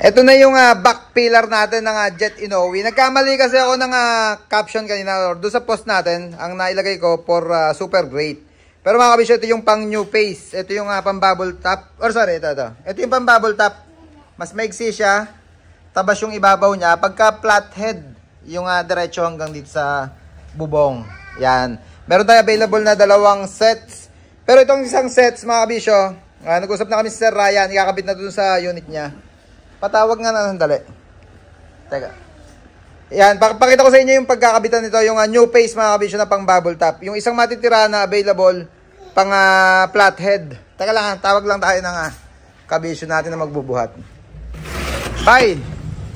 Ito na yung back pillar natin ng Jet Inoue. Nagkamali kasi ako ng caption kanina or doon sa post natin. Ang nailagay ko for super great. Pero mga kabisyo, ito yung pang new face. Ito yung pang bubble top. Or sorry, ito. Ito yung pang bubble top. Mas maigsi siya. Tabas yung ibabaw niya. Pagka flathead, yung diretso hanggang dito sa bubong. Yan. Meron tayo available na 2 sets. Pero itong isang sets, mga kabisyo, nag-usap na kami si Sir Ryan. Ikakabit na dun sa unit niya. Patawag nga na sandali. Teka. Yan, pakita ko sa inyo yung pagkakabitan nito, yung new face mga kabisyo na pang bubble top. Yung isang matitira na available pang flathead. Teka lang, tawag lang tayo ng kabisyo natin na magbubuhat. Bye!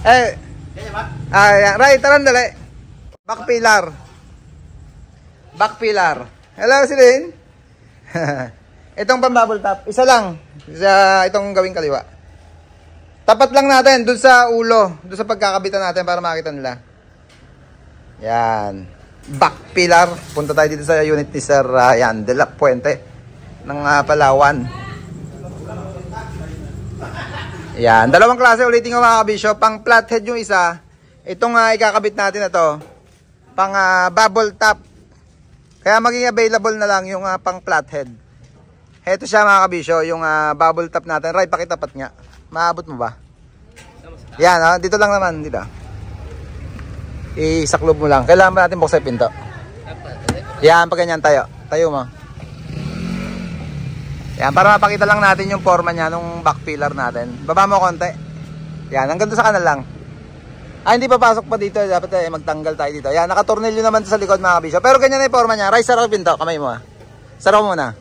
Yan. Right, tara dali. Back pillar. Back pillar. Hello, Silin. Itong pang bubble top, isa lang. Itong gawing kaliwa. Tapat lang natin dun sa ulo, dun sa pagkakabitan natin para makita nila. Yan. Back pillar. Punta tayo dito sa unit ni Sir Ryan de la Puente ng Palawan. Yan. 2 klase ulitin ko mga kabisyo. Pang flathead yung isa. Itong ikakabit natin na to. Pang bubble top. Kaya maging available na lang yung pang flathead. Ito siya mga kabisyo. Yung bubble top natin. Ray, pakitapat nga. Maabot mo ba? Yan, dito lang naman, dito. Isaklob mo lang. Kailangan ba natin buksan yung pinto? Yan, pag ganyan tayo. Tayo mo. Yan, para mapakita lang natin yung forma niya nung back pillar natin. Baba mo konti. Yan, hanggang doon sa kanan lang. Hindi papasok pa dito. Dapat magtanggal tayo dito. Yan, nakatornilyo naman sa likod mga kabisyo. Pero ganyan na yung forma niya. Ray, sarap yung pinto. Kamay mo Sarap mo muna.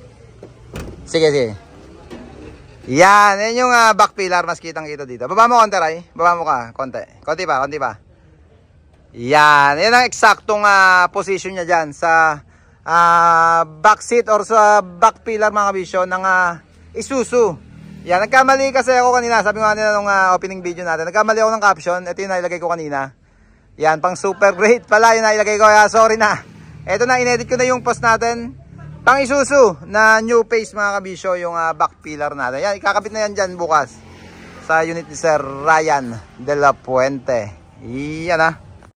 Sige, sige. Yan yung back pillar. Mas kitang-kita dito. Baba mo konti, Ray. Baba mo ka. Konti. Konti pa, konti pa. Yan. Yan ang eksaktong position niya dyan sa back seat or sa back pillar mga kabisyo ng Isuzu. Yan. Nagkamali kasi ako kanina. Sabi ko kanina nung opening video natin. Nagkamali ako ng caption. Ito yung nailagay ko kanina. Yan. Pang super great pala yung nailagay ko. Kaya sorry na. Ito na. Inedit ko na yung post natin. Pang Isuzu na new face mga kabisyo, yung back pillar natin. Yan, ikakabit na yan dyan bukas sa unit ni Sir Ryan de la Puente. Yan